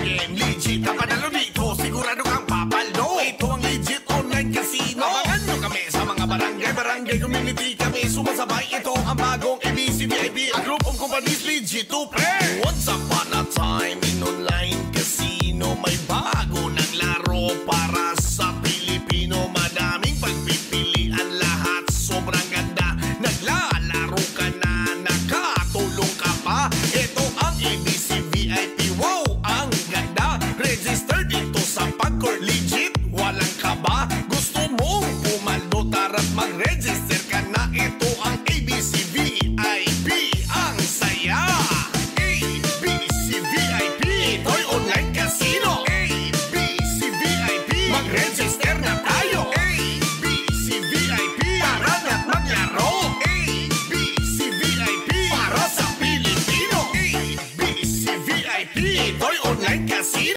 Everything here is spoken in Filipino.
game, legit ang panalo dito, sigurado kang papalo. Ito ang legit online casino. Abangan nyo kami sa mga barangay community kami sumasabay. Ito ang bagong ABC VIP, a group of companies legit to play. Once upon a time in online casino, may bago ng laro para sa Pilipino. Madaming pagpipilian, lahat sobrang ganda. Naglalaro ka na, nakatulong ka pa. Ito ang ABC VIP, wow, ang ganda. Register dito sa Pagcor, legit, walang kaba. Gusto mong pumalo, tara't mag-register ka na. Ito ang ABC VIP, ang saya. ABC VIP, ito'y online casino. ABC VIP, mag-register na tayo. ABC VIP, tara na't maglaro. ABC VIP, para sa Pilipino. ABC VIP, ito'y online casino.